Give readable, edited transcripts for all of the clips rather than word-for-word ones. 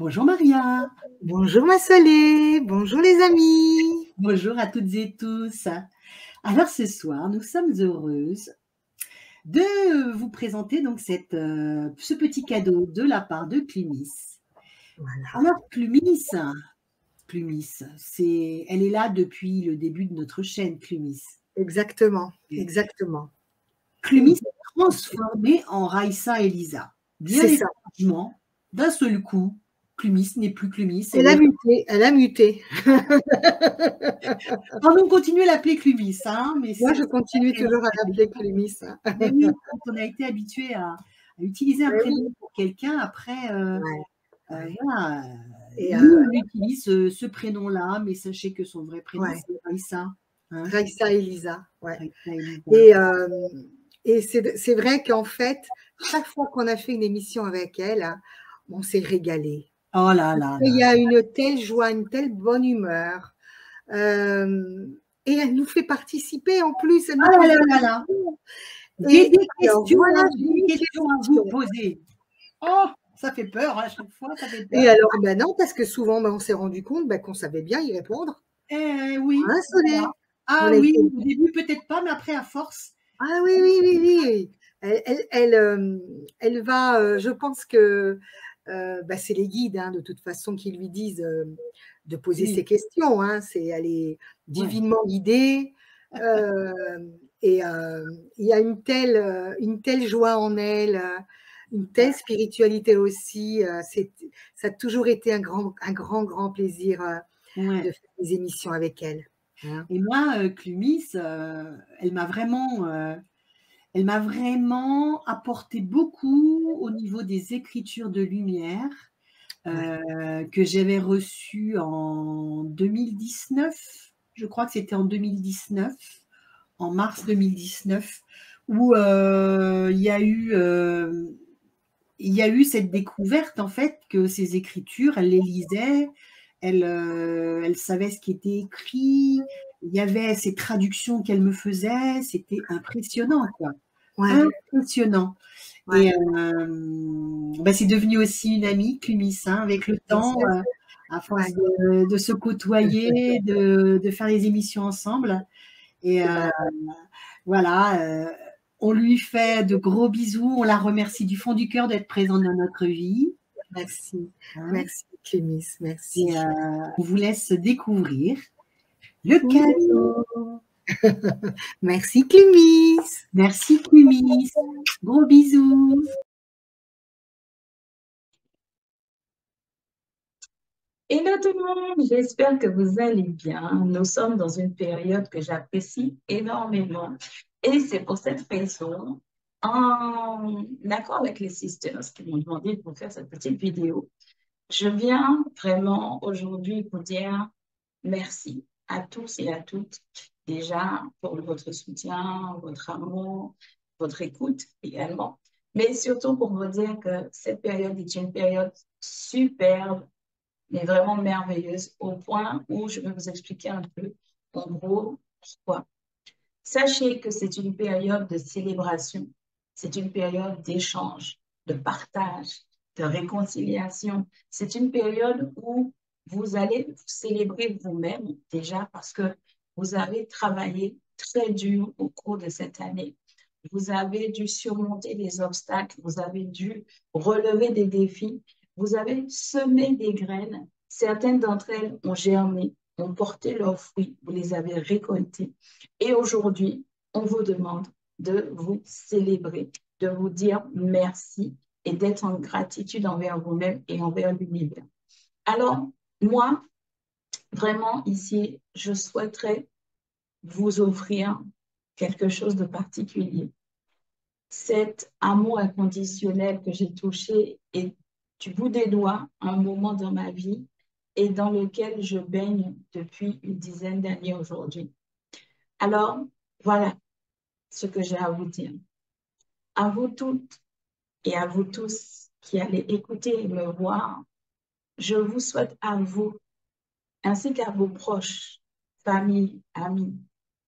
Bonjour Maria, Bonjour ma Solé, bonjour les amis. bonjour à toutes et tous. Alors ce soir, nous sommes heureuses de vous présenter donc ce petit cadeau de la part de Clumis. Voilà, Alors Clumis, elle est là depuis le début de notre chaîne Clumis. exactement, exactement. Clumis est transformée en Raïssa Elisa. Bien C'est ça. étrangement, d'un seul coup, Clumis n'est plus Clumis, Elle a muté, elle a muté. on continue à l'appeler Clumis, hein, mais Moi, c'est je continue très toujours à l'appeler Clémis. Mais oui, quand on a été habitué à utiliser un Ouais, oui. prénom pour quelqu'un, après, Ouais, ouais. voilà, Et nous, on utilise ce prénom-là, mais sachez que son vrai prénom, ouais, c'est Raïssa, hein, Raïssa Elisa, ouais. Raïssa Elisa. Et, c'est vrai qu'en fait, chaque fois qu'on a fait une émission avec elle, on s'est régalé. Oh là là Il là. y a une telle joie, une telle bonne humeur. Euh, et elle nous fait participer en plus, elle nous Ah là pose là des là là. questions. J'ai Et des alors questions, voilà, j'ai j'ai des une questions à vous question. poser. Oh, ça fait peur, à chaque fois, ça fait Et peur. alors, ben non, parce que souvent, ben, on s'est rendu compte qu'on savait bien y répondre. Oui, Hein, voilà. Solé? On Ah a oui, été... au début, peut-être pas, mais après, à force. Ah oui, oui, oui, oui. Elle va, je pense que ben, c'est les guides, hein, de toute façon, qui lui disent de poser Oui, ses questions. Hein. Elle est ouais. divinement guidée. euh, et il y a une telle joie en elle, une telle spiritualité aussi. Ça a toujours été un grand plaisir de Ouais. faire des émissions avec elle. Hein. Et moi, Clumis, elle m'a vraiment apporté beaucoup au niveau des écritures de lumière, Ouais. que j'avais reçues en 2019. Je crois que c'était en 2019, en mars 2019, où il y a eu cette découverte, en fait, que ces écritures, elle les lisait, elle savait ce qui était écrit, il y avait ces traductions qu'elle me faisait, c'était impressionnant, quoi. Ouais, Impressionnant. ouais. Et bah, c'est devenu aussi une amie, Clumis, hein, avec le Bien temps, sûr. à Ouais. force de se côtoyer, de faire les émissions ensemble. Et voilà, on lui fait de gros bisous, on la remercie du fond du cœur d'être présente dans notre vie, Merci. hein, Merci, Clémis. et Merci. on vous laisse découvrir le Oui. cadeau. Merci, Clémis. Merci Clumis, gros bisous. Hello tout le monde, j'espère que vous allez bien. Nous sommes dans une période que j'apprécie énormément et c'est pour cette raison, en accord avec les sisters qui m'ont demandé de vous faire cette petite vidéo, je viens vraiment aujourd'hui vous dire merci à tous et à toutes déjà pour votre soutien, votre amour, votre écoute également, mais surtout pour vous dire que cette période est une période superbe mais vraiment merveilleuse au point où je vais vous expliquer un peu, en gros, pourquoi. Sachez que c'est une période de célébration, c'est une période d'échange, de partage, de réconciliation. C'est une période où vous allez vous célébrer vous-même déjà parce que vous avez travaillé très dur au cours de cette année. Vous avez dû surmonter des obstacles, vous avez dû relever des défis, vous avez semé des graines. Certaines d'entre elles ont germé, ont porté leurs fruits, vous les avez récoltées. Et aujourd'hui, on vous demande de vous célébrer, de vous dire merci et d'être en gratitude envers vous-même et envers l'univers. Alors, moi, vraiment, ici, je souhaiterais vous offrir quelque chose de particulier. Cet amour inconditionnel que j'ai touché et du bout des doigts un moment dans ma vie et dans lequel je baigne depuis une dizaine d'années aujourd'hui. Alors, voilà ce que j'ai à vous dire. À vous toutes et à vous tous qui allez écouter et me voir, je vous souhaite à vous, ainsi qu'à vos proches, familles, amis,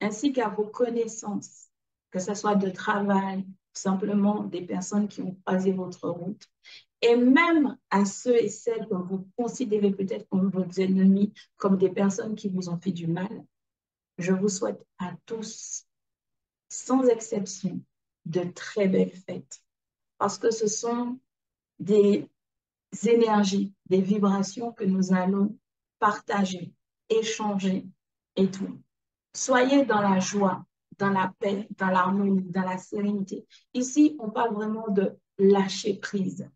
ainsi qu'à vos connaissances, que ce soit de travail, simplement des personnes qui ont croisé votre route, Et même à ceux et celles que vous considérez peut-être comme vos ennemis, comme des personnes qui vous ont fait du mal, je vous souhaite à tous, sans exception, de très belles fêtes. Parce que ce sont des énergies, des vibrations que nous allons partager, échanger et tout. Soyez dans la joie, dans la paix, dans l'harmonie, dans la sérénité. Ici, on parle vraiment de lâcher prise,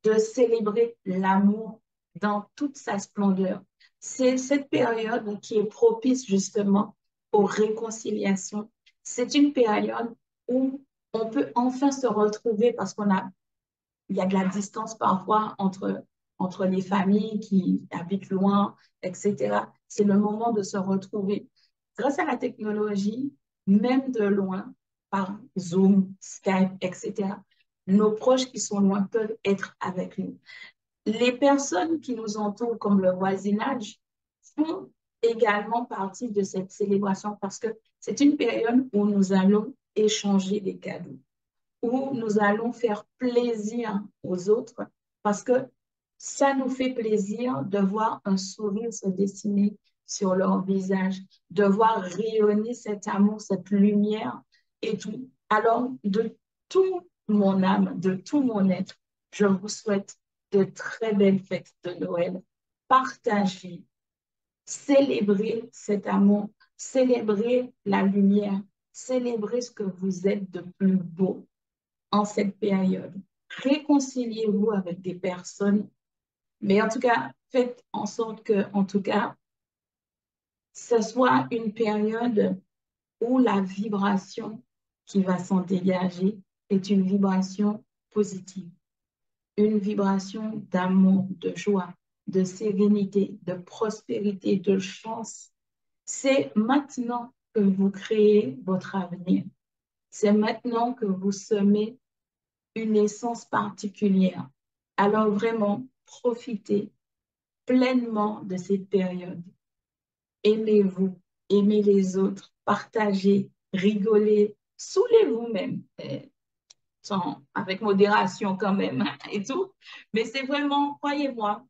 de célébrer l'amour dans toute sa splendeur. C'est cette période qui est propice justement aux réconciliations. C'est une période où on peut enfin se retrouver parce il y a de la distance parfois entre les familles qui habitent loin, etc. C'est le moment de se retrouver. Grâce à la technologie, même de loin, par Zoom, Skype, etc., nos proches qui sont loin peuvent être avec nous. Les personnes qui nous entourent, comme le voisinage, font également partie de cette célébration parce que c'est une période où nous allons échanger des cadeaux, où nous allons faire plaisir aux autres parce que ça nous fait plaisir de voir un sourire se dessiner sur leur visage, de voir rayonner cet amour, cette lumière et tout. Alors, de tout mon âme, de tout mon être, je vous souhaite de très belles fêtes de Noël. Partagez, célébrez cet amour, célébrez la lumière, célébrez ce que vous êtes de plus beau en cette période. Réconciliez-vous avec des personnes, mais en tout cas, faites en sorte que, en tout cas, ce soit une période où la vibration qui va s'en dégager est une vibration positive, une vibration d'amour, de joie, de sérénité, de prospérité, de chance. C'est maintenant que vous créez votre avenir. C'est maintenant que vous semez une essence particulière. Alors vraiment, profitez pleinement de cette période. Aimez-vous, aimez les autres, partagez, rigolez, saoulez-vous même, avec modération quand même et tout. Mais c'est vraiment, croyez-moi,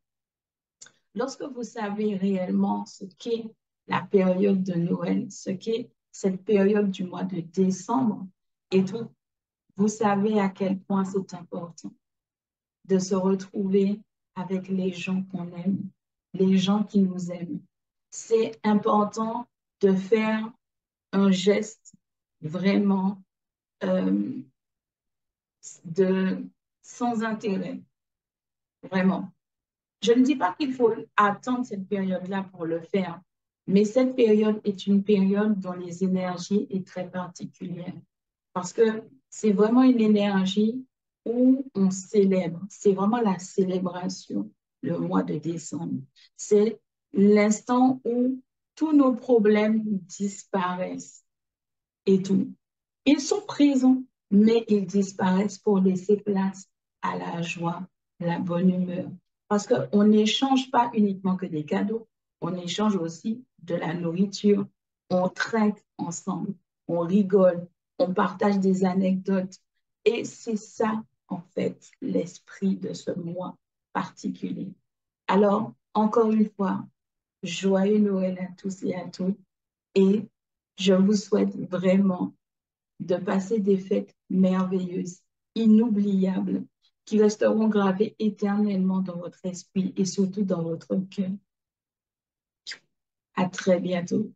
lorsque vous savez réellement ce qu'est la période de Noël, ce qu'est cette période du mois de décembre et tout, vous savez à quel point c'est important de se retrouver avec les gens qu'on aime, les gens qui nous aiment. C'est important de faire un geste vraiment euh, sans intérêt, vraiment. Je ne dis pas qu'il faut attendre cette période-là pour le faire, mais cette période est une période dont les énergies est très particulière parce que c'est vraiment une énergie où on célèbre. C'est vraiment la célébration, le mois de décembre. C'est l'instant où tous nos problèmes disparaissent et tout. Ils sont présents, mais ils disparaissent pour laisser place à la joie, la bonne humeur. Parce qu'on n'échange pas uniquement que des cadeaux, on échange aussi de la nourriture, on trinque ensemble, on rigole, on partage des anecdotes. Et c'est ça, en fait, l'esprit de ce mois particulier. Alors, encore une fois, joyeux Noël à tous et à toutes. Et je vous souhaite vraiment de passer des fêtes merveilleuses, inoubliables, qui resteront gravées éternellement dans votre esprit et surtout dans votre cœur. À très bientôt.